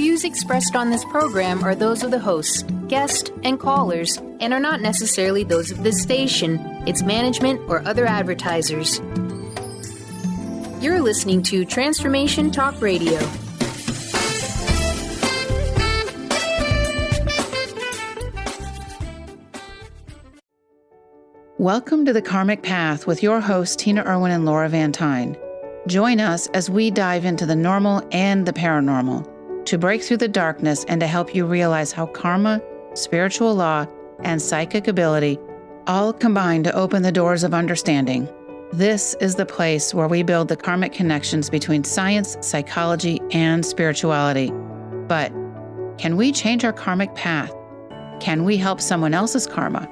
views expressed on this program are those of the hosts, guests, and callers, and are not necessarily those of this station, its management, or other advertisers. You're listening to Transformation Talk Radio. Welcome to The Karmic Path with your hosts, Tina Irwin and Laura Van Tyne. Join us as we dive into the normal and the paranormal to break through the darkness and to help you realize how karma, spiritual law, and psychic ability all combine to open the doors of understanding. This is the place where we build the karmic connections between science, psychology, and spirituality. But can we change our karmic path? Can we help someone else's karma?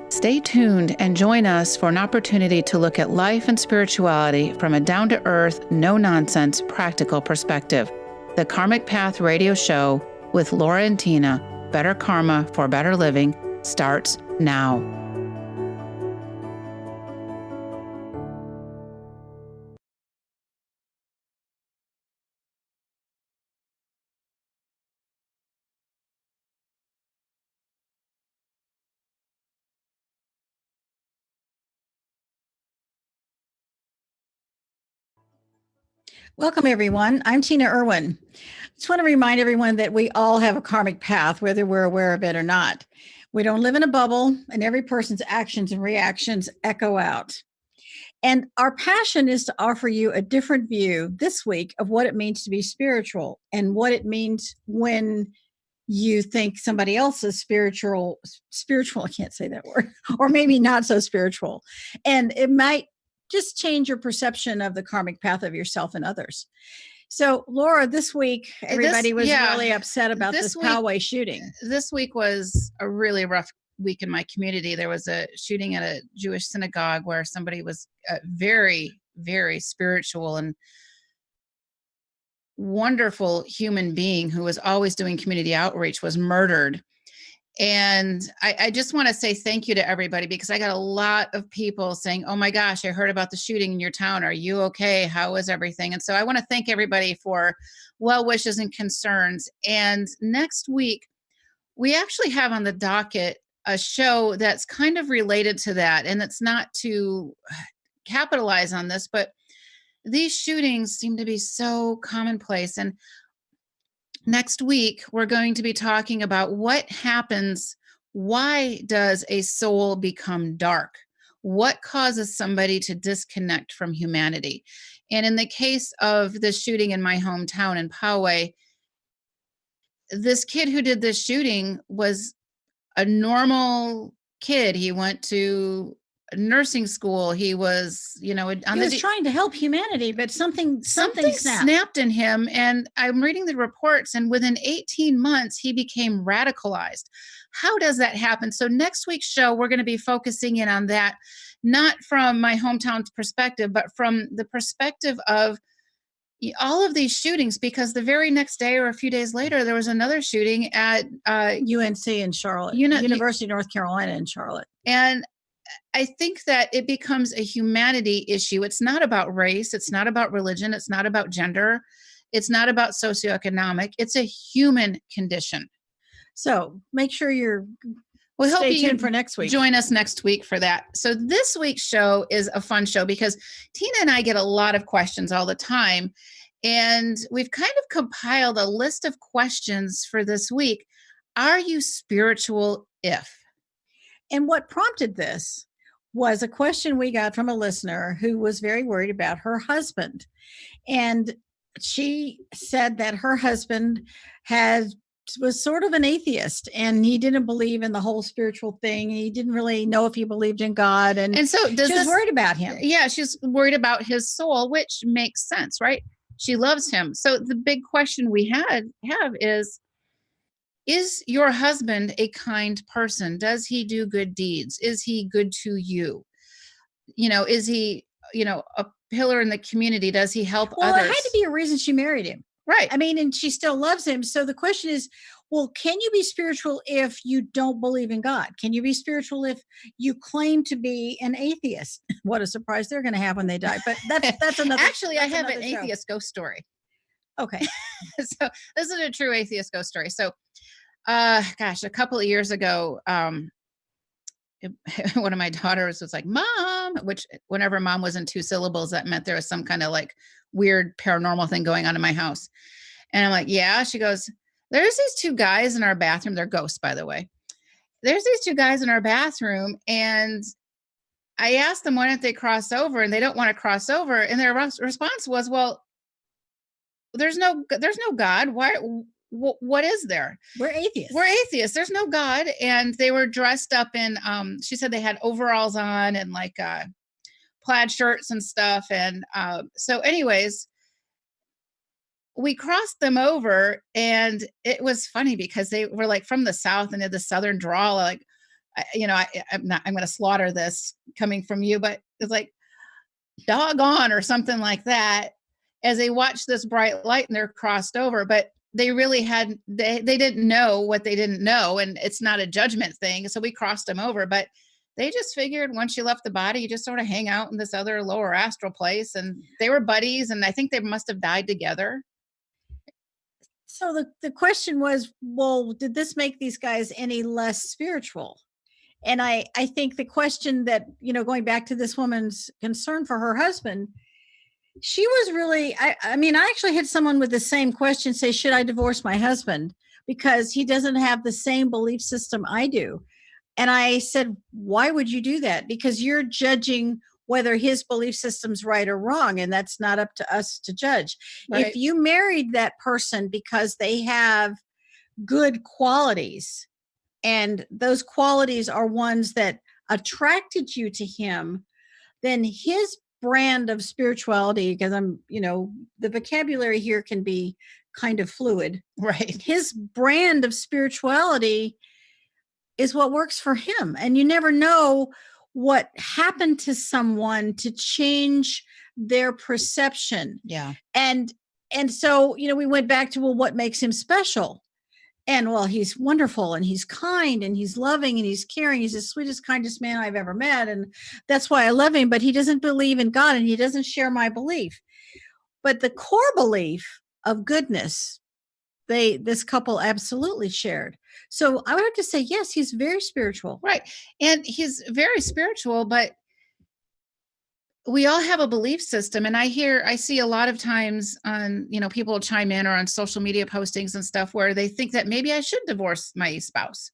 Stay tuned and join us for an opportunity to look at life and spirituality from a down-to-earth, no-nonsense, practical perspective. The Karmic Path radio show with Laura and Tina, Better Karma for Better Living, starts now. Welcome, everyone. I'm Tina Irwin. I just want to remind everyone that we all have a karmic path, whether we're aware of it or not. We don't live in a bubble, and every person's actions and reactions echo out. And our passion is to offer you a different view this week of what it means to be spiritual and what it means when you think somebody else is spiritual, I can't say that word, or maybe not so spiritual. And it might just change your perception of the karmic path of yourself and others. So, Laura, this week, everybody was really upset about this Poway shooting. This week was a really rough week in my community. There was a shooting at a Jewish synagogue where somebody was very, very spiritual and wonderful human being who was always doing community outreach was murdered. And I just want to say thank you to everybody, because I got a lot of people saying, oh my gosh, I heard about the shooting in your town. Are you okay? How is everything? And so I want to thank everybody for well wishes and concerns. And next week, we actually have on the docket a show that's kind of related to that. And it's not to capitalize on this, but these shootings seem to be so commonplace. And next week, we're going to be talking about what happens. Why does a soul become dark? What causes somebody to disconnect from humanity? And in the case of the shooting in my hometown in Poway, this kid who did this shooting was a normal kid. He went to nursing school. He was, he was trying to help humanity, but something snapped in him. And I'm reading the reports, and within 18 months, he became radicalized. How does that happen? So next week's show, we're going to be focusing in on that, not from my hometown's perspective, but from the perspective of all of these shootings, because the very next day or a few days later, there was another shooting at UNC in Charlotte, University of North Carolina in Charlotte. And I think that it becomes a humanity issue. It's not about race. It's not about religion. It's not about gender. It's not about socioeconomic. It's a human condition. So make sure stay tuned for next week. Join us next week for that. So this week's show is a fun show because Tina and I get a lot of questions all the time. And we've kind of compiled a list of questions for this week. Are you spiritual if? And what prompted this was a question we got from a listener who was very worried about her husband. And she said that her husband was sort of an atheist, and he didn't believe in the whole spiritual thing. He didn't really know if he believed in God. And so she was worried about him. Yeah, she's worried about his soul, which makes sense, right? She loves him. So the big question we have is your husband a kind person? Does he do good deeds? Is he good to you? Is he, a pillar in the community? Does he help others? Well, it had to be a reason she married him. Right. I mean, and she still loves him. So the question is, well, can you be spiritual if you don't believe in God? Can you be spiritual if you claim to be an atheist? What a surprise they're going to have when they die. But that's another. Actually, I have an atheist ghost story. Okay. So this is a true atheist ghost story. So, a couple of years ago, one of my daughters was like, "Mom," which whenever mom was in two syllables, that meant there was some kind of like weird paranormal thing going on in my house. And I'm like, "Yeah." She goes, "There's these two guys in our bathroom. They're ghosts, by the way. There's these two guys in our bathroom, and I asked them why don't they cross over, and they don't want to cross over." And their response was, "Well, there's no God. Why? What is there? We're atheists. We're atheists. There's no God." And they were dressed up in, she said they had overalls on and like plaid shirts and stuff. And so anyways, we crossed them over, and it was funny because they were like from the South and had the Southern drawl. Like, I'm going to slaughter this coming from you, but it's like doggone or something like that, as they watched this bright light and they're crossed over. But they really they didn't know what they didn't know, and it's not a judgment thing. So we crossed them over, but they just figured once you left the body, you just sort of hang out in this other lower astral place. And they were buddies, and I think they must have died together. So the question was, well, did this make these guys any less spiritual? And I think the question that, going back to this woman's concern for her husband, she was really, I mean, I actually had someone with the same question say, should I divorce my husband? Because he doesn't have the same belief system I do. And I said, why would you do that? Because you're judging whether his belief system's right or wrong. And that's not up to us to judge. Right. If you married that person because they have good qualities, and those qualities are ones that attracted you to him, then his brand of spirituality, because the vocabulary here can be kind of fluid. Right. His brand of spirituality is what works for him. And you never know what happened to someone to change their perception. Yeah. And so, we went back to, well, what makes him special? And well, he's wonderful, and he's kind, and he's loving, and he's caring. He's the sweetest, kindest man I've ever met. And that's why I love him, but he doesn't believe in God, and he doesn't share my belief. But the core belief of goodness, this couple absolutely shared. So I would have to say, yes, he's very spiritual. Right. And he's very spiritual, but we all have a belief system. And I see a lot of times on, people chime in or on social media postings and stuff where they think that maybe I should divorce my spouse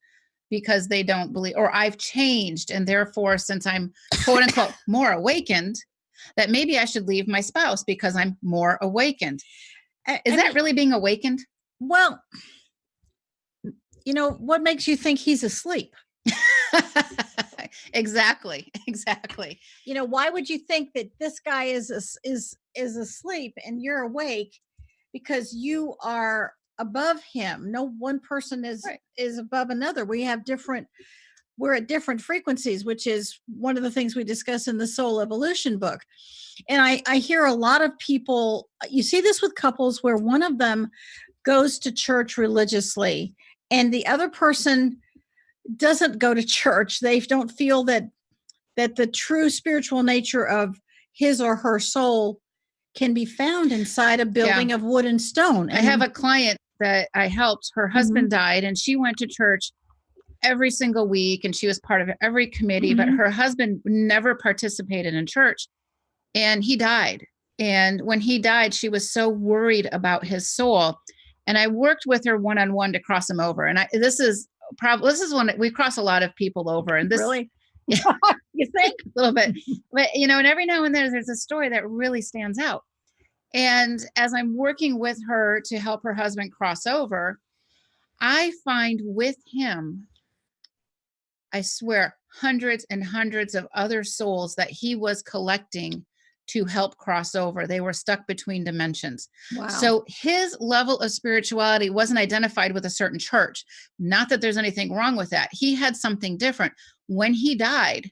because they don't believe, or I've changed. And therefore, since I'm quote unquote more awakened, that maybe I should leave my spouse because I'm more awakened. Is that really being awakened? Well, what makes you think he's asleep? Exactly. Why would you think that this guy is asleep and you're awake? Because you are above him. No one person is above another. We're at different frequencies, which is one of the things we discuss in the Soul Evolution book. And I hear a lot of people, you see this with couples where one of them goes to church religiously and the other person doesn't go to church. They don't feel that the true spiritual nature of his or her soul can be found inside a building of wood and stone. And I have a client that I helped. Her husband died, and she went to church every single week, and she was part of every committee, but her husband never participated in church, and he died. And when he died, she was so worried about his soul. And I worked with her one-on-one to cross him over. And this is one that we cross a lot of people over. And this really, yeah, you think a little bit, but and every now and then there's a story that really stands out. And as I'm working with her to help her husband cross over, I find with him, I swear, hundreds and hundreds of other souls that he was collecting to help cross over. They were stuck between dimensions. Wow. So his level of spirituality wasn't identified with a certain church. Not that there's anything wrong with that. He had something different. When he died,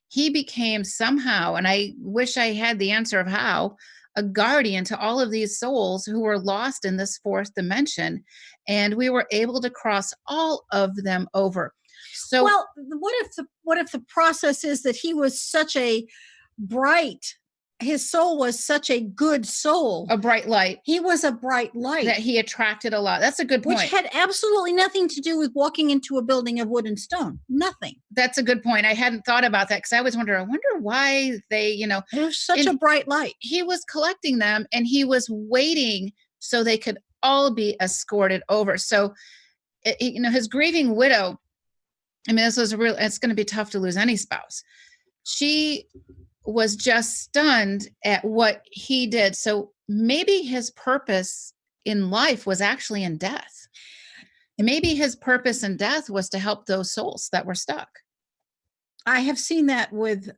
he became somehow, and I wish I had the answer of how, a guardian to all of these souls who were lost in this fourth dimension. And we were able to cross all of them over. So, well, what if the process is that he was such a bright his soul was such a good soul. A bright light. He was a bright light. That he attracted a lot. That's a good point. Which had absolutely nothing to do with walking into a building of wood and stone. Nothing. That's a good point. I hadn't thought about that because I always wonder why they, It was such a bright light. He was collecting them and he was waiting so they could all be escorted over. So, his grieving widow, I mean, it's going to be tough to lose any spouse. She was just stunned at what he did. So maybe his purpose in life was actually in death. Maybe his purpose in death was to help those souls that were stuck. I've seen that with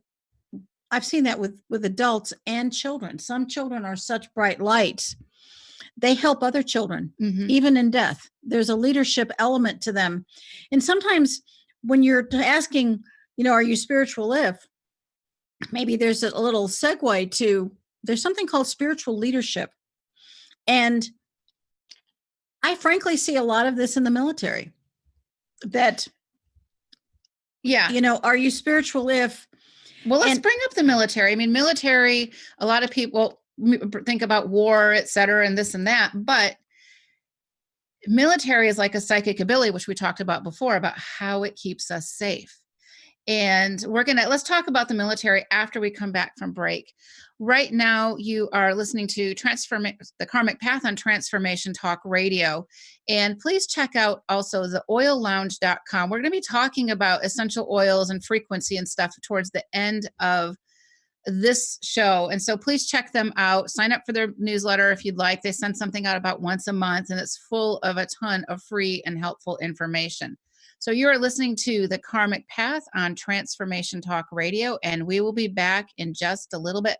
adults and children. Some children are such bright lights. They help other children, even in death. There's a leadership element to them. And sometimes when you're asking, are you spiritual if? Maybe there's a little segue to, there's something called spiritual leadership. And I frankly see a lot of this in the military. That, are you spiritual if? Well, let's bring up the military. I mean, military, a lot of people think about war, et cetera, and this and that, but military is like a psychic ability, which we talked about before, about how it keeps us safe. And let's talk about the military after we come back from break. Right now, you are listening to the Karmic Path on Transformation Talk Radio. And please check out also the oillounge.com. We're going to be talking about essential oils and frequency and stuff towards the end of this show. And so please check them out. Sign up for their newsletter if you'd like. They send something out about once a month, and it's full of a ton of free and helpful information. So you are listening to the Karmic Path on Transformation Talk Radio, and we will be back in just a little bit.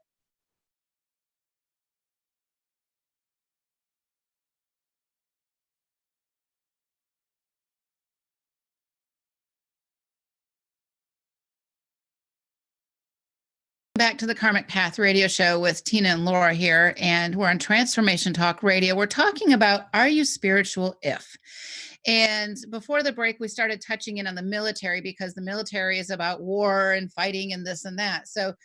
Back to the Karmic Path radio show with Tina and Laura here, and we're on Transformation Talk Radio. We're talking about, are you spiritual if? And before the break, we started touching in on the military because the military is about war and fighting and this and that. So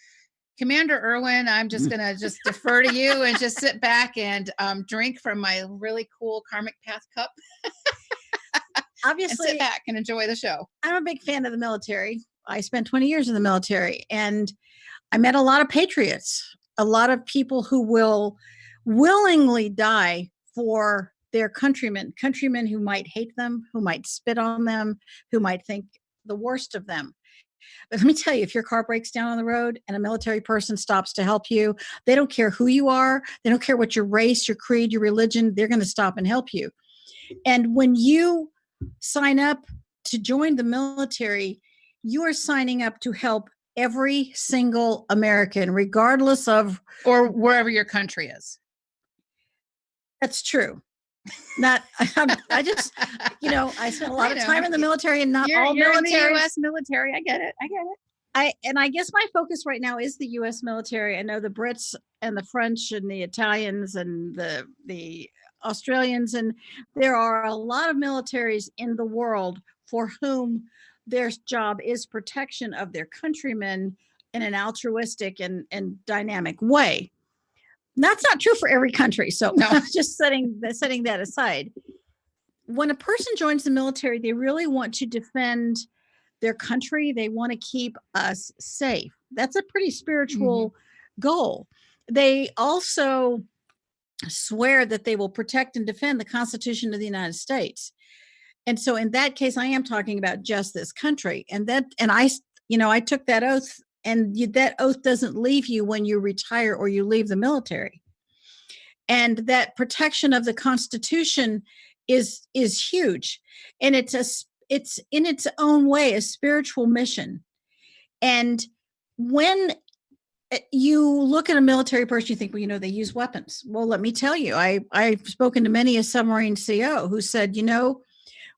Commander Irwin, I'm just going to defer to you and just sit back and drink from my really cool Karmic Path cup. Obviously, and sit back and enjoy the show. I'm a big fan of the military. I spent 20 years in the military, and I met a lot of patriots, a lot of people who will willingly die for their countrymen who might hate them, who might spit on them, who might think the worst of them. But let me tell you, if your car breaks down on the road and a military person stops to help you, they don't care who you are. They don't care what your race, your creed, your religion. They're going to stop and help you. And when you sign up to join the military, you are signing up to help every single American, regardless of, or wherever your country is. That's true. I just, I spent a lot of time in the military, and not all you're military. In the U.S. military. I get it. I guess my focus right now is the U.S. military. I know the Brits and the French and the Italians and the Australians, and there are a lot of militaries in the world for whom their job is protection of their countrymen in an altruistic and dynamic way. That's not true for every country. So no. Just setting that aside. When a person joins the military, they really want to defend their country. They want to keep us safe. That's a pretty spiritual goal. They also swear that they will protect and defend the Constitution of the United States. And so in that case, I am talking about just this country. And I took that oath, and that oath doesn't leave you when you retire or you leave the military. And that protection of the Constitution is huge. And it's in its own way a spiritual mission. And when you look at a military person, you think, well, they use weapons. Well, let me tell you, I've spoken to many a submarine CO who said,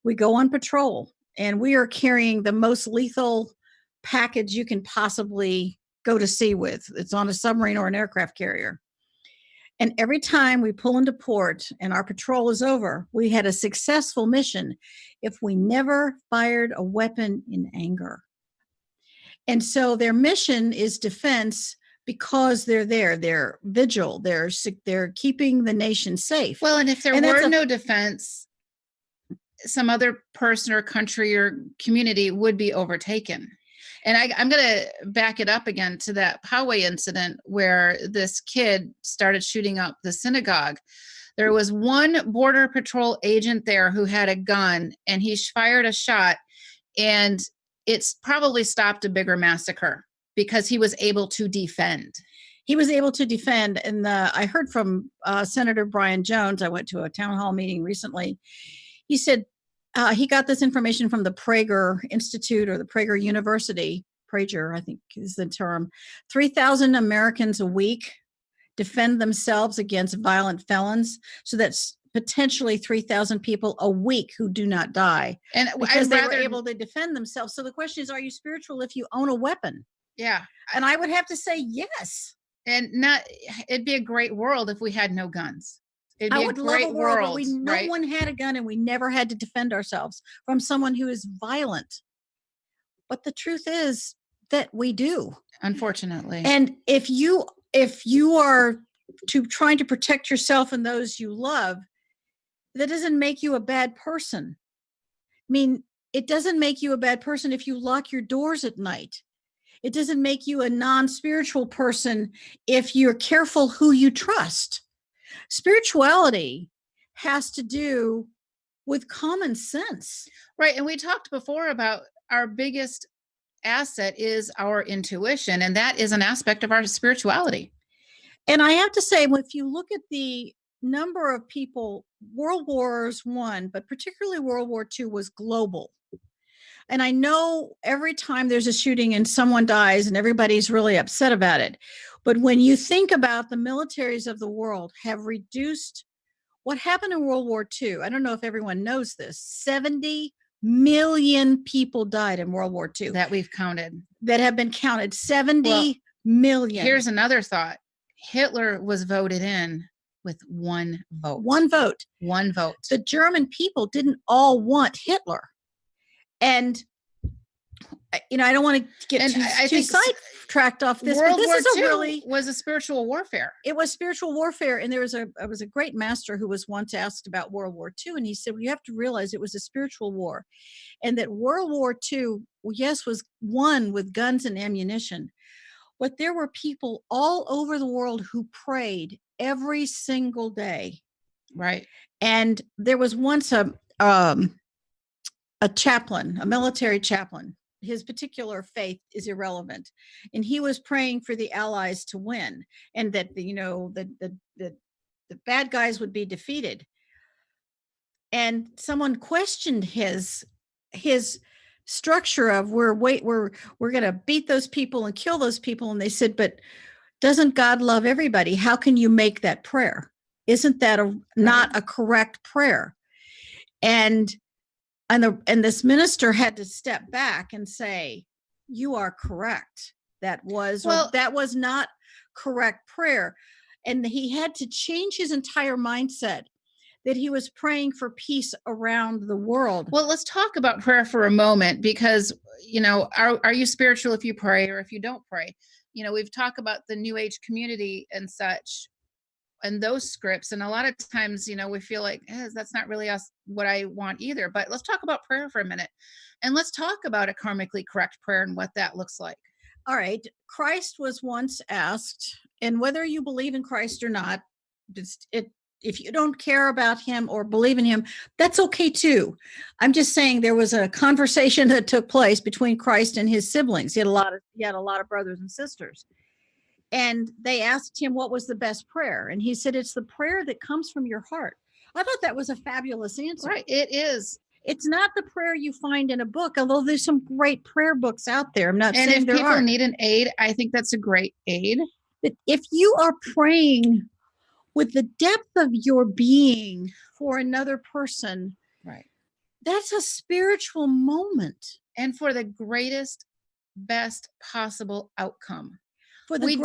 we go on patrol and we are carrying the most lethal package you can possibly go to sea with. It's on a submarine or an aircraft carrier. And every time we pull into port and our patrol is over, we had a successful mission if we never fired a weapon in anger. And so their mission is defense because they're there. They're vigil. They're keeping the nation safe. Well, and if there were no defense, some other person or country or community would be overtaken. And I'm going to back it up again to that Poway incident where this kid started shooting up the synagogue. There was one Border Patrol agent there who had a gun, and he fired a shot, and it's probably stopped a bigger massacre because he was able to defend. He was able to defend. And I heard from Senator Brian Jones. I went to a town hall meeting recently. He said he got this information from the Prager Institute or the Prager University. Prager, I think is the term. 3,000 Americans a week defend themselves against violent felons. So that's potentially 3,000 people a week who do not die. And because they were able to defend themselves. So the question is, are you spiritual if you own a weapon? Yeah. And I would have to say yes. And it'd be a great world if we had no guns. I would love a world where no one had a gun and we never had to defend ourselves from someone who is violent. But the truth is that we do, unfortunately. And if you are trying to protect yourself and those you love, that doesn't make you a bad person. I mean, it doesn't make you a bad person if you lock your doors at night. It doesn't make you a non-spiritual person if you're careful who you trust. Spirituality has to do with common sense. Right. And we talked before about our biggest asset is our intuition, and that is an aspect of our spirituality. And I have to say, if you look at the number of people, World War I, but particularly World War II was global. And I know every time there's a shooting and someone dies and everybody's really upset about it. But when you think about the militaries of the world have reduced what happened in World War II, I don't know if everyone knows this, 70 million people died in World War II. That we've counted. That have been counted, 70 million. Here's another thought. Hitler was voted in with one vote. One vote. One vote. The German people didn't all want Hitler. And, I don't want to get too sidetracked off this. World but this War is II was a spiritual warfare. It was spiritual warfare. And there was a great master who was once asked about World War II. And he said, well, you have to realize it was a spiritual war. And that World War II, yes, was won with guns and ammunition. But there were people all over the world who prayed every single day. Right. And there was once a chaplain, a military chaplain. His particular faith is irrelevant. And he was praying for the Allies to win and that, the bad guys would be defeated. And someone questioned his structure of we're going to beat those people and kill those people. And they said, but doesn't God love everybody? How can you make that prayer? Isn't that not a correct prayer? And this minister had to step back and say, you are correct. That was not correct prayer. And he had to change his entire mindset that he was praying for peace around the world. Well, let's talk about prayer for a moment because, are you spiritual if you pray or if you don't pray? We've talked about the New Age community and such and those scripts. And a lot of times, we feel like that's not really what I want either. But let's talk about prayer for a minute. And let's talk about a karmically correct prayer and what that looks like. All right. Christ was once asked, and whether you believe in Christ or not, if you don't care about him or believe in him, that's okay too. I'm just saying there was a conversation that took place between Christ and his siblings. He had a lot of brothers and sisters. And they asked him what was the best prayer. And he said, it's the prayer that comes from your heart. I thought that was a fabulous answer. Right. It is. It's not the prayer you find in a book, although there's some great prayer books out there. I'm not saying there aren't. And if people need an aid, I think that's a great aid. But if you are praying with the depth of your being for another person, right, that's a spiritual moment. And for the greatest, best possible outcome. We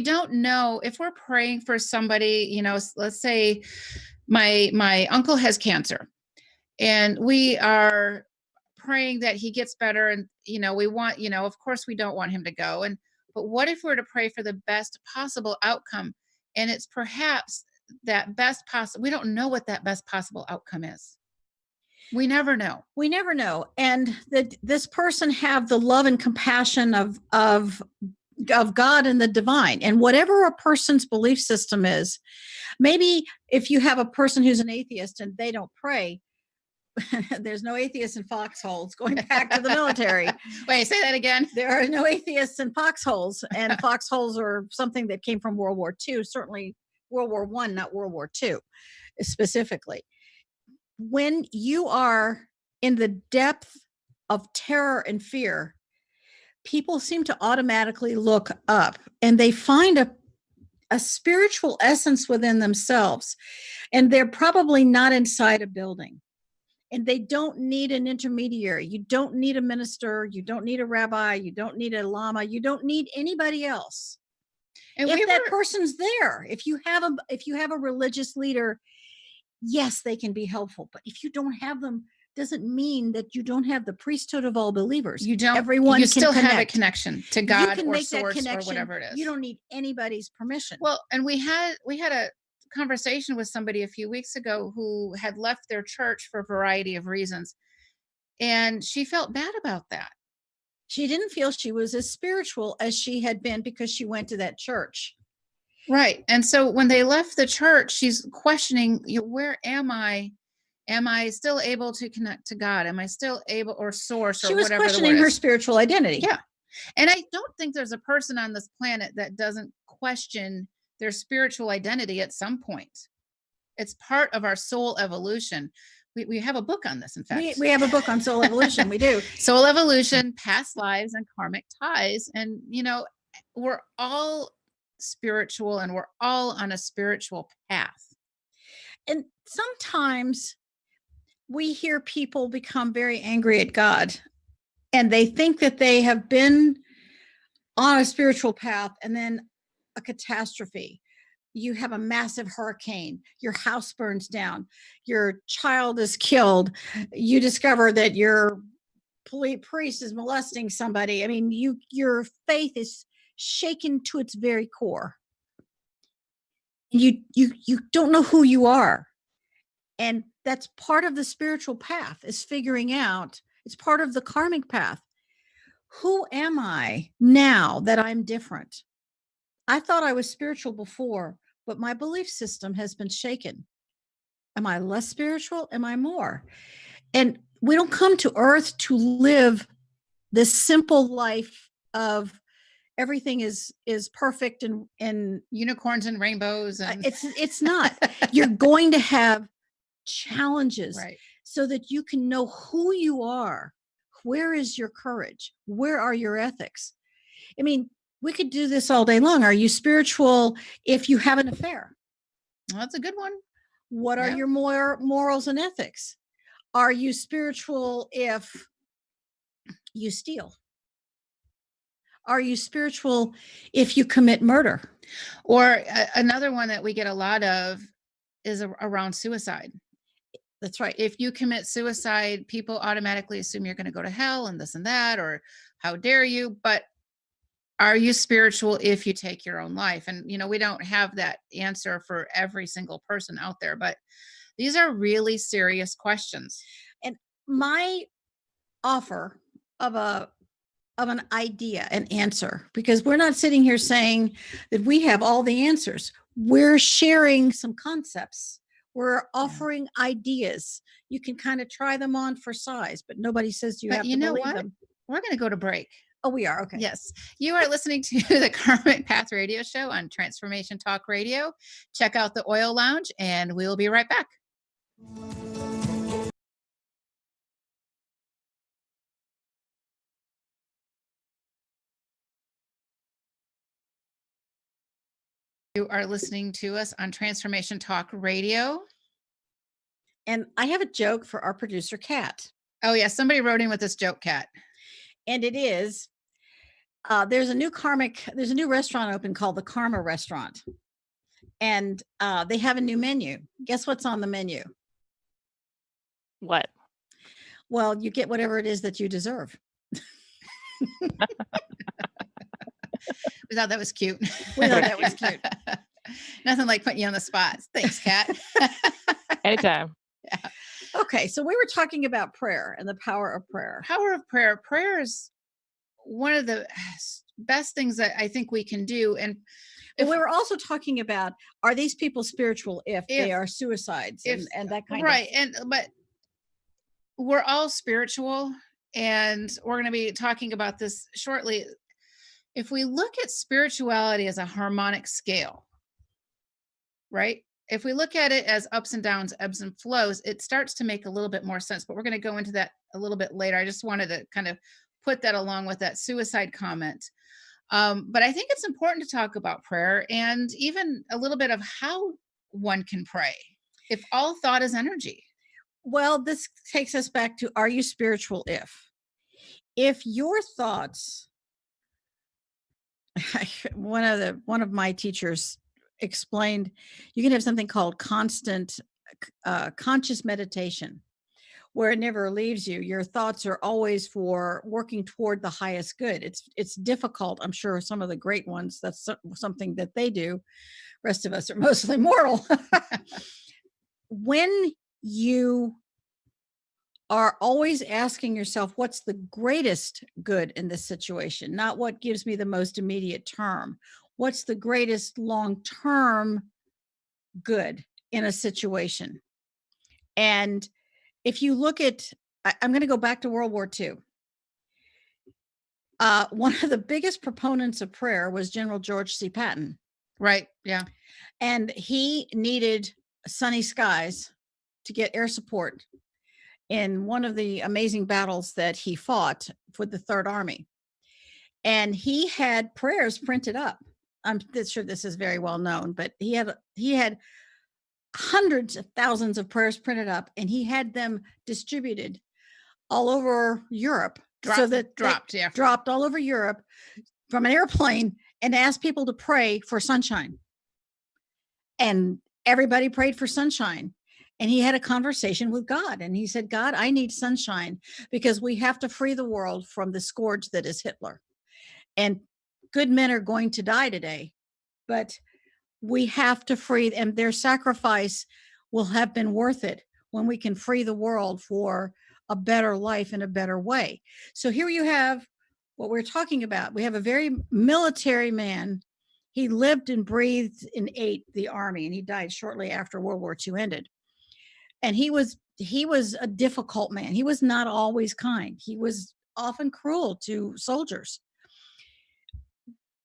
don't know if we're praying for somebody, let's say my uncle has cancer and we are praying that he gets better. And, we want, of course we don't want him to go. And But what if we're to pray for the best possible outcome? And it's perhaps that best possible, we don't know what that best possible outcome is. We never know. We never know. And that this person have the love and compassion of God and the divine. And whatever a person's belief system is, maybe if you have a person who's an atheist and they don't pray, there's no atheists in foxholes, going back to the military. Wait, say that again. There are no atheists in foxholes, and foxholes are something that came from World War II, certainly World War I, not World War II specifically. When you are in the depth of terror and fear, people seem to automatically look up and they find a spiritual essence within themselves, and they're probably not inside a building. And they don't need an intermediary. You don't need a minister. You don't need a rabbi. You don't need a lama. You don't need anybody else. And if that person's there, if you have a religious leader, yes, they can be helpful. But if you don't have them, doesn't mean that you don't have the priesthood of all believers. You don't. Everyone you can still connect. have a connection to God you can or make source that connection. or whatever it is. You don't need anybody's permission. Well, and we had a conversation with somebody a few weeks ago who had left their church for a variety of reasons, and she felt bad about that. She didn't feel she was as spiritual as she had been because she went to that church. Right. And so when they left the church, she's questioning, where am I? Am I still able to connect to God? Am I still able, or source, or she was whatever questioning her spiritual identity. Yeah. And I don't think there's a person on this planet that doesn't question their spiritual identity at some point. It's part of our soul evolution. We have a book on this, in fact. We have a book on soul evolution. We do. Soul evolution, past lives, and karmic ties. And, we're all spiritual and we're all on a spiritual path. And sometimes we hear people become very angry at God, and they think that they have been on a spiritual path, and then a catastrophe. You have a massive hurricane, your house burns down, your child is killed, you discover that your priest is molesting somebody. I mean, your faith is shaken to its very core. You don't know who you are. And that's part of the spiritual path, is figuring out, it's part of the karmic path. Who am I now that I'm different? I thought I was spiritual before, but my belief system has been shaken. Am I less spiritual? Am I more? And we don't come to earth to live this simple life of everything is perfect and unicorns and rainbows. And it's not. You're going to have challenges, right, so that you can know who you are. Where is your courage? Where are your ethics? I mean, we could do this all day long. Are you spiritual if you have an affair? Well, that's a good one. What are your morals and ethics? Are you spiritual if you steal? Are you spiritual if you commit murder? Or another one that we get a lot of is around suicide. That's right. If you commit suicide, people automatically assume you're going to go to hell and this and that, or how dare you? But are you spiritual if you take your own life? And, we don't have that answer for every single person out there, but these are really serious questions. And my offer of an idea, an answer, because we're not sitting here saying that we have all the answers. We're sharing some concepts. We're offering ideas. You can kind of try them on for size, but nobody says you have to believe them. We're going to go to break. Oh, we are? Okay. Yes. You are listening to the Karmic Path Radio Show on Transformation Talk Radio. Check out the Oil Lounge, and we'll be right back. You are listening to us on Transformation Talk Radio. And I have a joke for our producer, Kat. Oh, yeah. Somebody wrote in with this joke, Kat. And it is, there's a new restaurant open called the Karma Restaurant. And they have a new menu. Guess what's on the menu? What? Well, you get whatever it is that you deserve. We thought that was cute. We thought that was cute. Nothing like putting you on the spot. Thanks, Kat. Anytime. Yeah. Okay, so we were talking about prayer and the power of prayer. Power of prayer. Prayer is one of the best things that I think we can do. And But we were also talking about, are these people spiritual if they are suicides if- and that kind right. of. But we're all spiritual, and we're going to be talking about this shortly. If we look at spirituality as a harmonic scale, right? If we look at it as ups and downs, ebbs and flows, it starts to make a little bit more sense. But we're going to go into that a little bit later. I just wanted to kind of put that along with that suicide comment. But I think it's important to talk about prayer and even a little bit of how one can pray. If all thought is energy. Well, this takes us back to, are you spiritual if your thoughts, one of my teachers explained, you can have something called constant conscious meditation, where it never leaves you. Your thoughts are always for working toward the highest good. It's difficult. I'm sure some of the great ones, that's something that they do. Rest of us are mostly mortal. When you are always asking yourself, what's the greatest good in this situation? Not what gives me the most immediate term. What's the greatest long-term good in a situation? And if you look at, I'm going to go back to World War II. One of the biggest proponents of prayer was General George C. Patton. Right. Yeah. And he needed sunny skies to get air support in one of the amazing battles that he fought for the Third Army. And he had prayers printed up. I'm sure this is very well known, but he had hundreds of thousands of prayers printed up, and he had them distributed all over Europe. Dropped all over Europe from an airplane, and asked people to pray for sunshine. And everybody prayed for sunshine. And he had a conversation with God, and he said, God, I need sunshine because we have to free the world from the scourge that is Hitler. And good men are going to die today, but we have to free them. Their sacrifice will have been worth it when we can free the world for a better life in a better way. So here you have what we're talking about. We have a very military man. He lived and breathed and ate the army, and he died shortly after World War II ended. And he was a difficult man. He was not always kind. He was often cruel to soldiers.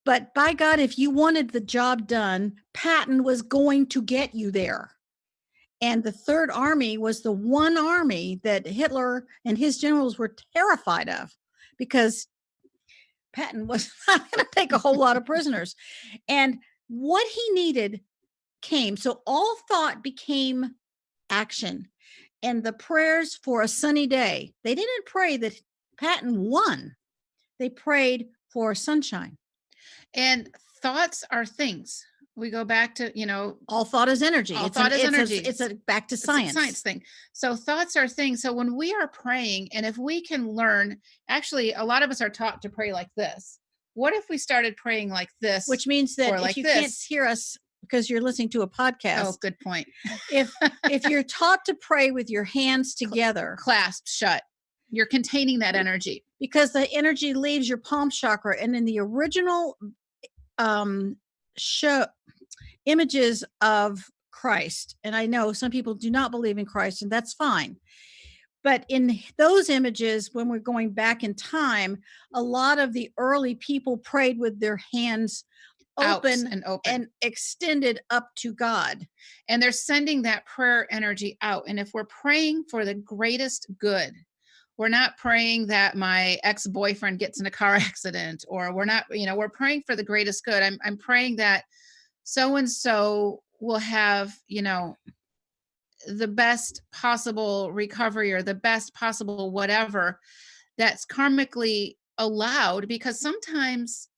But by God, if you wanted the job done, Patton was going to get you there. And the Third Army was the one army that Hitler and his generals were terrified of, because Patton was not going to take a whole lot of prisoners. And what he needed came. So all thought became action. And the prayers for a sunny day, they didn't pray that Patton won. They prayed for sunshine. And thoughts are things. We go back to, all thought is energy. All thought is energy. It's a back to science. It's a science thing. So thoughts are things. So when we are praying, and if we can learn, actually, a lot of us are taught to pray like this. What if we started praying like this? Which means that if you can't hear us because you're listening to a podcast. Oh, good point. If you're taught to pray with your hands together, clasped shut, you're containing that energy, because the energy leaves your palm chakra. And in the original show images of Christ, and I know some people do not believe in Christ, and that's fine, but in those images, when we're going back in time, a lot of the early people prayed with their hands open and extended up to God, and they're sending that prayer energy out. And if we're praying for the greatest good, we're not praying that my ex-boyfriend gets in a car accident, or we're not, we're praying for the greatest good. I'm praying that so-and-so will have, the best possible recovery, or the best possible whatever that's karmically allowed, because sometimes,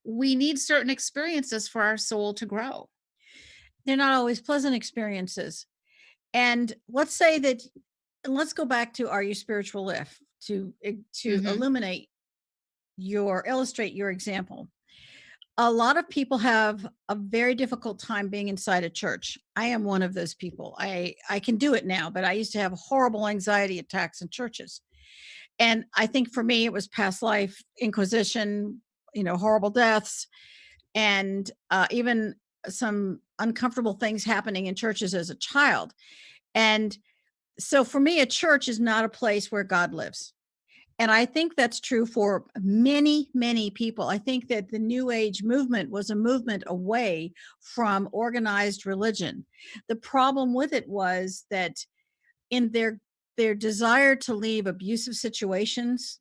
we need certain experiences for our soul to grow. They're not always pleasant experiences. And let's say that, and let's go back to, are you spiritual to illuminate illustrate your example. A lot of people have a very difficult time being inside a church. I am one of those people. I can do it now, but I used to have horrible anxiety attacks in churches. And I think for me, it was past life, Inquisition, horrible deaths, and even some uncomfortable things happening in churches as a child. And so for me, a church is not a place where God lives. And I think that's true for many, many people. I think that the New Age movement was a movement away from organized religion. The problem with it was that in their desire to leave abusive situations,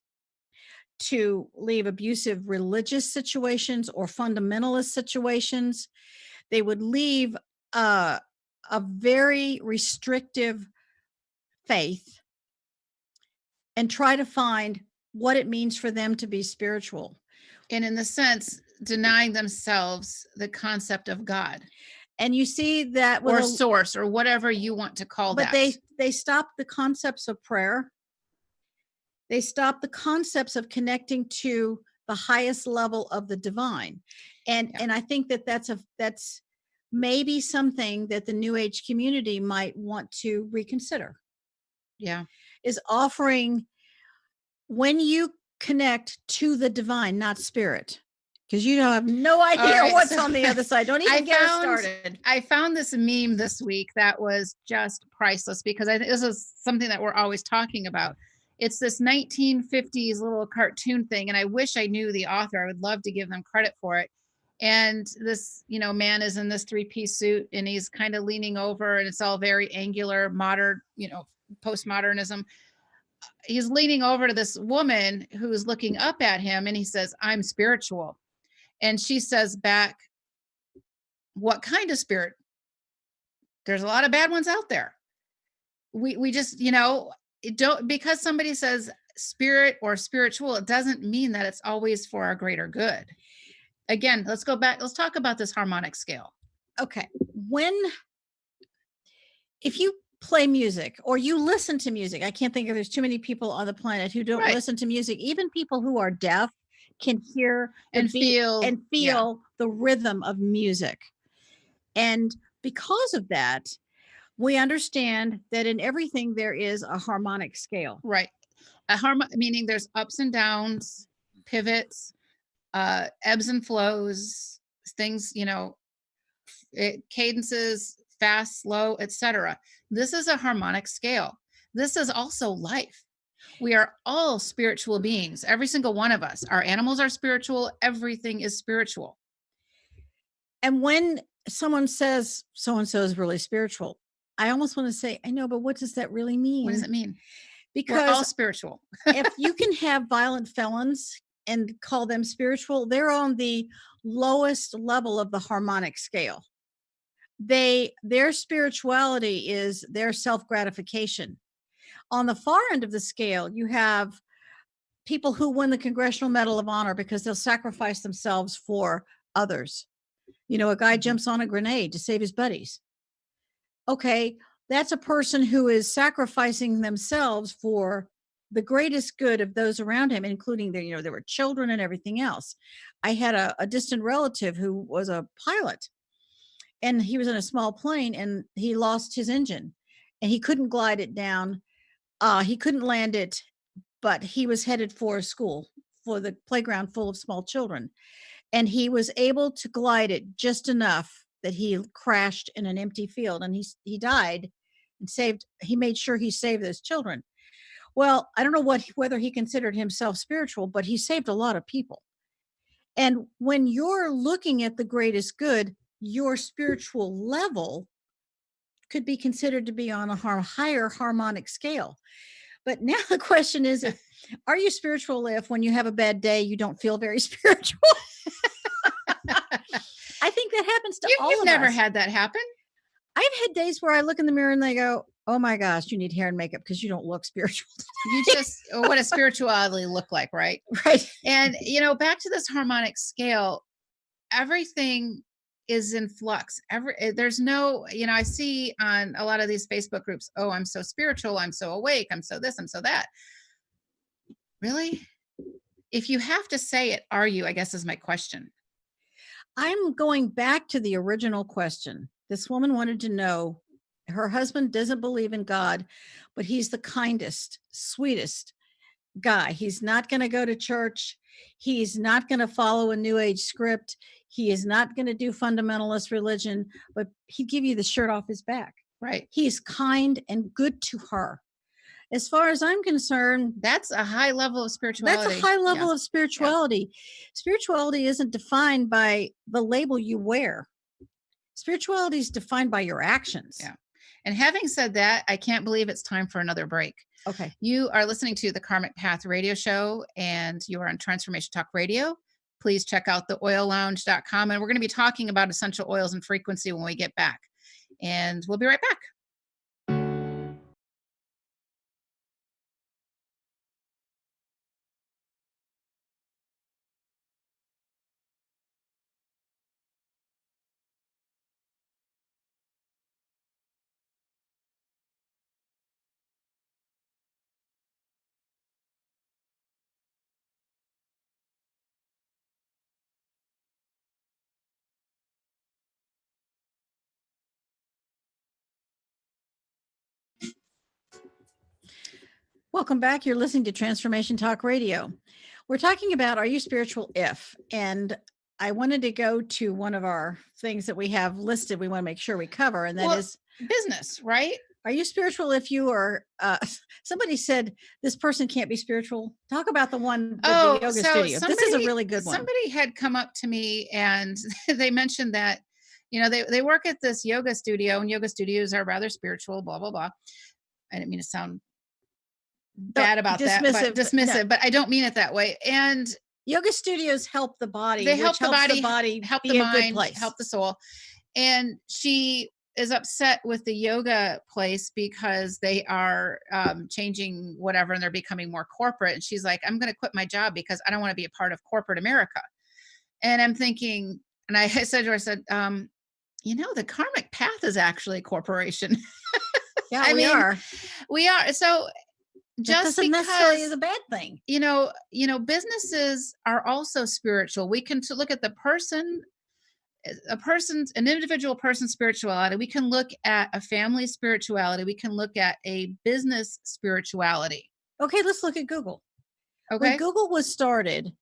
to leave abusive religious situations or fundamentalist situations, they would leave a very restrictive faith and try to find what it means for them to be spiritual. And in the sense, denying themselves the concept of God. And you see that with or source or whatever you want to call that. But they stopped the concepts of prayer. They stopped the concepts of connecting to the highest level of the divine. And I think that that's maybe something that the New Age community might want to reconsider. Yeah. Is offering, when you connect to the divine, not spirit, because you don't have no idea what's on the other side. Don't even get us started. I found this meme this week that was just priceless, because this is something that we're always talking about. It's this 1950s little cartoon thing, and I wish I knew the author. I would love to give them credit for it. And this, man is in this 3-piece suit, and he's kind of leaning over, and it's all very angular, modern, postmodernism. He's leaning over to this woman who's looking up at him, and he says, "I'm spiritual." And she says back, "What kind of spirit? There's a lot of bad ones out there." We just, don't, because somebody says spirit or spiritual, it doesn't mean that it's always for our greater good. Again, let's go back. Let's talk about this harmonic scale. Okay. If you play music or you listen to music, I can't think of, there's too many people on the planet who don't listen to music. Even people who are deaf can hear and feel the rhythm of music. And because of that, we understand that in everything there is a harmonic scale. Right. Meaning there's ups and downs, pivots, ebbs and flows, things, cadences, fast, slow, etc. This is a harmonic scale. This is also life. We are all spiritual beings, every single one of us. Our animals are spiritual. Everything is spiritual. And when someone says so-and-so is really spiritual, I almost want to say, I know, but what does that really mean? What does it mean? Because we're all spiritual. If you can have violent felons and call them spiritual, they're on the lowest level of the harmonic scale. Their spirituality is their self-gratification. On the far end of the scale, you have people who win the Congressional Medal of Honor because they'll sacrifice themselves for others. A guy jumps on a grenade to save his buddies. Okay, that's a person who is sacrificing themselves for the greatest good of those around him, including there were children and everything else. I had a distant relative who was a pilot, and he was in a small plane, and he lost his engine, and he couldn't glide it down. He couldn't land it, but he was headed for a school, for the playground full of small children. And he was able to glide it just enough that he crashed in an empty field, and he died and he made sure he saved those children. Well, I don't know whether he considered himself spiritual, but he saved a lot of people. And when you're looking at the greatest good, your spiritual level could be considered to be on a higher harmonic scale. But now the question is, are you spiritual if when you have a bad day, you don't feel very spiritual? I think that happens to all of us. You've never had that happen? I've had days where I look in the mirror and they go, "Oh my gosh, you need hair and makeup because you don't look spiritual." You just, what does spirituality look like, right? Right. And, back to this harmonic scale, everything is in flux. There's no, I see on a lot of these Facebook groups, "Oh, I'm so spiritual. I'm so awake. I'm so this, I'm so that." Really? if you have to say it, are you, I guess is my question. I'm going back to the original question. This woman wanted to know, her husband doesn't believe in God, but he's the kindest, sweetest guy. He's not going to go to church. He's not going to follow a new age script. He is not going to do fundamentalist religion, but he'd give you the shirt off his back. Right. He's kind and good to her. As far as I'm concerned, That's a high level of spirituality. that's a high level Yeah. of spirituality. Spirituality isn't defined by the label you wear. Spirituality is defined by your actions. Yeah. And having said that, I can't believe it's time for another break. Okay. You are listening to the Karmic Path radio show, and you are on Transformation Talk Radio. Please check out the oillounge.com. And we're going to be talking about essential oils and frequency when we get back. And we'll be right back. Welcome back. You're listening to Transformation Talk Radio. We're talking about, are you spiritual if? And I wanted to go to one of our things that we have listed. We want to make sure we cover, and that is business, right? Are you spiritual if you are, somebody said this person can't be spiritual. Talk about the one with the yoga studio. This is a really good one. Somebody had come up to me and they mentioned that, they work at this yoga studio, and yoga studios are rather spiritual, blah, blah, blah. I didn't mean to sound bad about dismissive, but I don't mean it that way. And yoga studios help the body. They help the body, help the mind, place. help the soul. And she is upset with the yoga place because they are changing whatever, and they're becoming more corporate. And she's like, I'm going to quit my job because I don't want to be a part of corporate America. And I'm thinking, and I said to her, I said, the Karmic Path is actually a corporation. Yeah, we are. So just doesn't necessarily is a bad thing. Businesses are also spiritual. We can look at an individual person's spirituality. We can look at a family spirituality. We can look at a business spirituality. Okay, let's look at Google. Okay. When Google was started,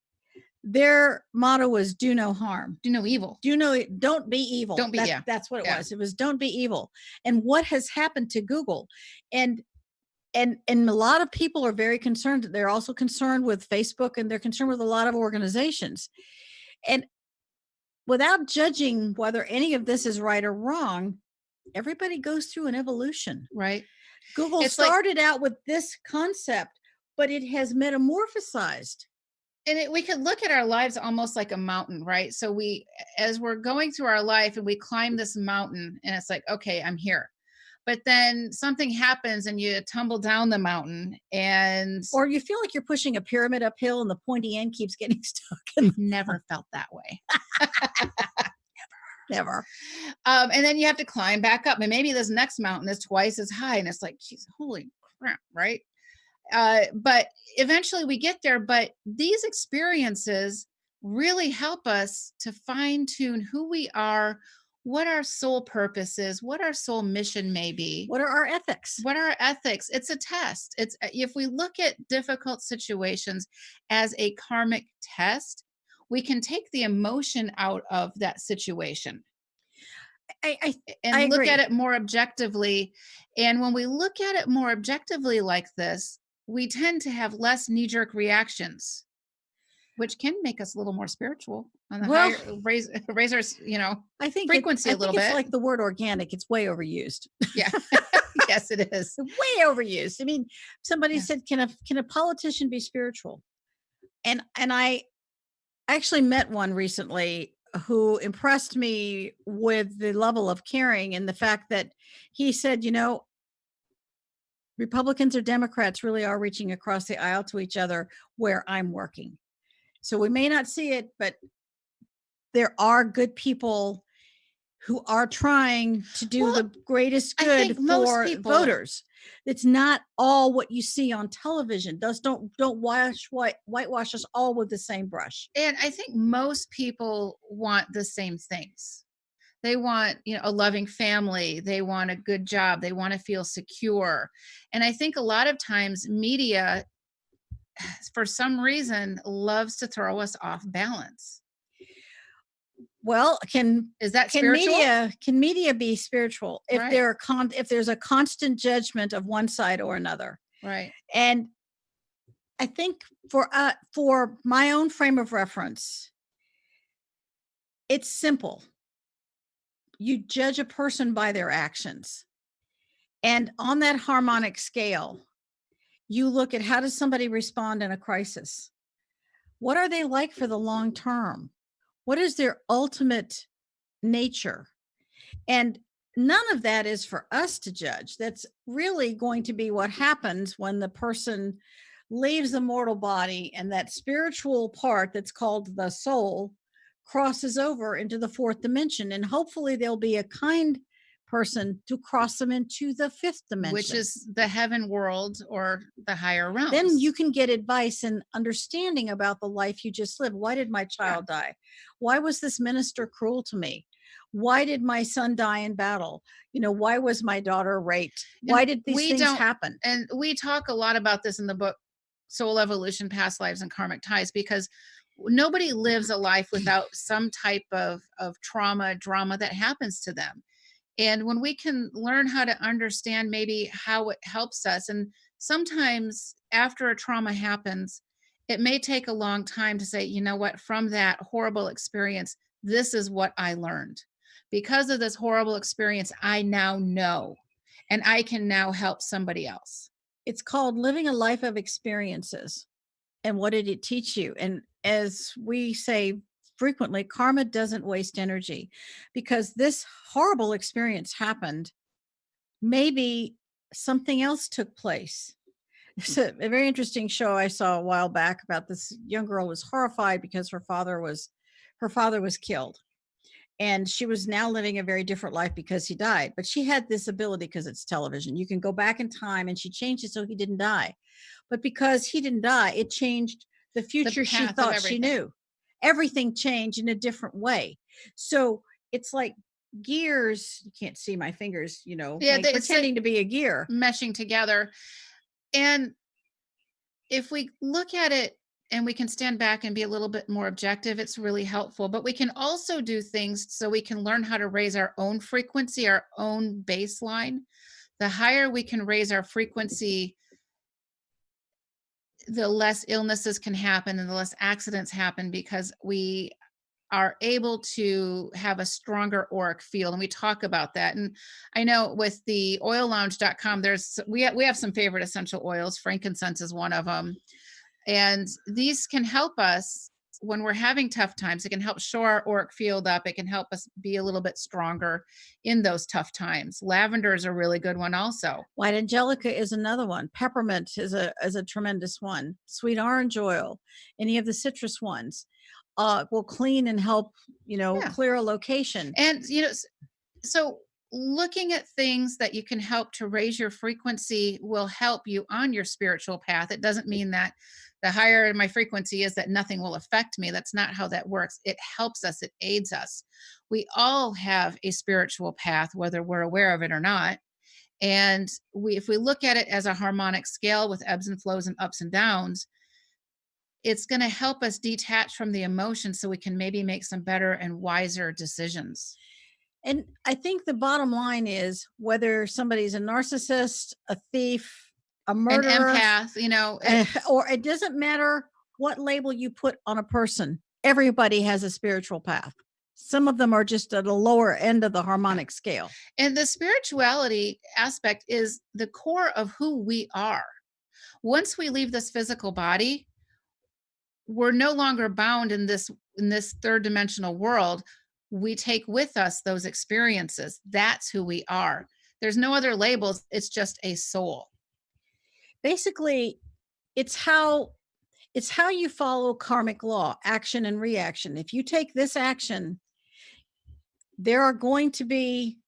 their motto was do no harm. Do no evil. Don't be evil. That's what it was. It was don't be evil. And what has happened to Google? And a lot of people are very concerned. They're also concerned with Facebook, and they're concerned with a lot of organizations. And without judging whether any of this is right or wrong, everybody goes through an evolution. Right. Google started out with this concept, but it has metamorphosized. And we could look at our lives almost like a mountain, right? So as we're going through our life and we climb this mountain, and it's like, okay, I'm here. But then something happens and you tumble down the mountain, or you feel like you're pushing a pyramid uphill and the pointy end keeps getting stuck. Never felt that way. Never. And then you have to climb back up, and maybe this next mountain is twice as high, and it's like, geez, holy crap, right? But eventually we get there. But these experiences really help us to fine tune who we are, what our soul purpose is, what our soul mission may be. What are our ethics? It's a test. If we look at difficult situations as a karmic test, we can take the emotion out of that situation. I look at it more objectively. And when we look at it more objectively like this, we tend to have less knee-jerk reactions, which can make us a little more spiritual on the higher, raise our, I think frequency a little bit. It's like the word organic. It's way overused. Yeah. Yes, it is. Way overused. I mean, somebody said, can a politician be spiritual? And I actually met one recently who impressed me with the level of caring, and the fact that he said, Republicans or Democrats really are reaching across the aisle to each other where I'm working. So we may not see it, but there are good people who are trying to do Well, the greatest I good think most for people- voters. It's not all what you see on television. Don't whitewash us all with the same brush. And I think most people want the same things. They want, a loving family. They want a good job. They want to feel secure. And I think a lot of times media, for some reason, loves to throw us off balance. Well, Is that spiritual? Can media be spiritual if Right. if there's a constant judgment of one side or another? Right. And I think for my own frame of reference, it's simple. You judge a person by their actions. And on that harmonic scale, you look at how does somebody respond in a crisis? What are they like for the long term? What is their ultimate nature? And none of that is for us to judge. That's really going to be what happens when the person leaves the mortal body and that spiritual part that's called the soul crosses over into the fourth dimension. And hopefully there'll be a kind person to cross them into the fifth dimension, which is the heaven world or the higher realms. Then you can get advice and understanding about the life you just lived. Why did my child die? Why was this minister cruel to me? Why did my son die in battle? Why was my daughter raped? Why did these things happen? And we talk a lot about this in the book, Soul Evolution, Past Lives, and Karmic Ties, because nobody lives a life without some type of trauma, drama that happens to them. And when we can learn how to understand maybe how it helps us, and sometimes after a trauma happens, it may take a long time to say, you know what, from that horrible experience, this is what I learned. Because of this horrible experience, I now know, and I can now help somebody else. It's called living a life of experiences. And what did it teach you? And as we say frequently, karma doesn't waste energy, because this horrible experience happened. Maybe something else took place. It's a very interesting show I saw a while back about this young girl who was horrified because her father was killed. And she was now living a very different life because he died. But she had this ability, because it's television. You can go back in time, and she changed it so he didn't die. But because he didn't die, it changed the future she thought she knew. Everything changed in a different way. So it's like gears. You can't see my fingers, pretending to be a gear. Meshing together. And if we look at it and we can stand back and be a little bit more objective, it's really helpful. But we can also do things so we can learn how to raise our own frequency, our own baseline. The higher we can raise our frequency, the less illnesses can happen and the less accidents happen, because we are able to have a stronger auric field. And we talk about that. And I know with the oillounge.com, we have some favorite essential oils. Frankincense is one of them. And these can help us when we're having tough times. It can help shore our auric field up. It can help us be a little bit stronger in those tough times. Lavender is a really good one also. White angelica is another one. Peppermint is a tremendous one. Sweet orange oil, any of the citrus ones, will clean and help, clear a location. And, so looking at things that you can help to raise your frequency will help you on your spiritual path. It doesn't mean that the higher my frequency is that nothing will affect me. That's not how that works. It helps us. It aids us. We all have a spiritual path, whether we're aware of it or not. And if we look at it as a harmonic scale with ebbs and flows and ups and downs, it's going to help us detach from the emotions so we can maybe make some better and wiser decisions. And I think the bottom line is, whether somebody's a narcissist, a thief, a murderer, an empath, or it doesn't matter what label you put on a person. Everybody has a spiritual path. Some of them are just at the lower end of the harmonic scale. And the spirituality aspect is the core of who we are. Once we leave this physical body, we're no longer bound in this third dimensional world. We take with us those experiences. That's who we are. There's no other labels. It's just a soul. Basically, it's how you follow karmic law, action and reaction. If you take this action, there are going to be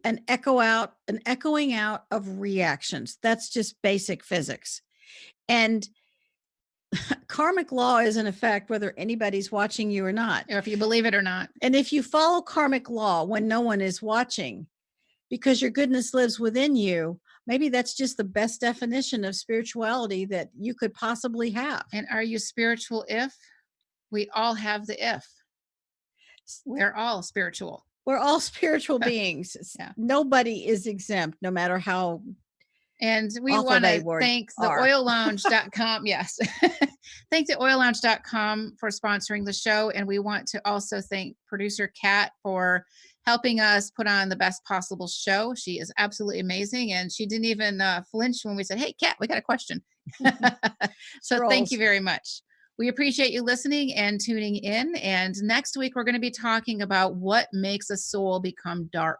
an echoing out of reactions. That's just basic physics. And karmic law is in effect whether anybody's watching you or not. Or if you believe it or not. And if you follow karmic law when no one is watching, because your goodness lives within you, maybe that's just the best definition of spirituality that you could possibly have. And are you spiritual if? We all have the if. We're all spiritual. We're all spiritual beings. Yeah. Nobody is exempt, no matter how. And we awful want they to thank the are. oillounge.com. Yes. Thank the oillounge.com for sponsoring the show. And we want to also thank producer Kat for helping us put on the best possible show. She is absolutely amazing. And she didn't even flinch when we said, hey, Kat, we got a question. So thank you very much. We appreciate you listening and tuning in. And next week, we're going to be talking about what makes a soul become dark.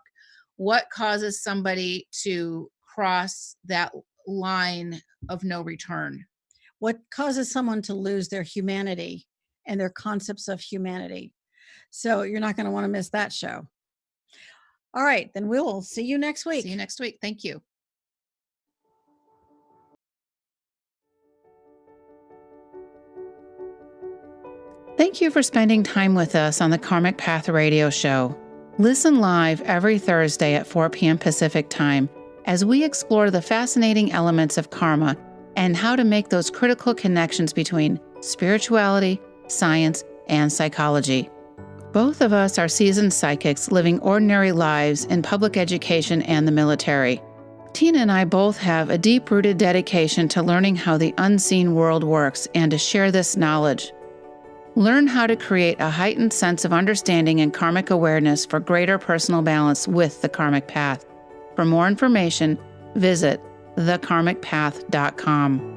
What causes somebody to cross that line of no return? What causes someone to lose their humanity and their concepts of humanity? So you're not going to want to miss that show. All right, then we will see you next week. See you next week. Thank you. Thank you for spending time with us on the Karmic Path Radio Show. Listen live every Thursday at 4 p.m. Pacific Time as we explore the fascinating elements of karma and how to make those critical connections between spirituality, science, and psychology. Both of us are seasoned psychics living ordinary lives in public education and the military. Tina and I both have a deep-rooted dedication to learning how the unseen world works and to share this knowledge. Learn how to create a heightened sense of understanding and karmic awareness for greater personal balance with the Karmic Path. For more information, visit thekarmicpath.com.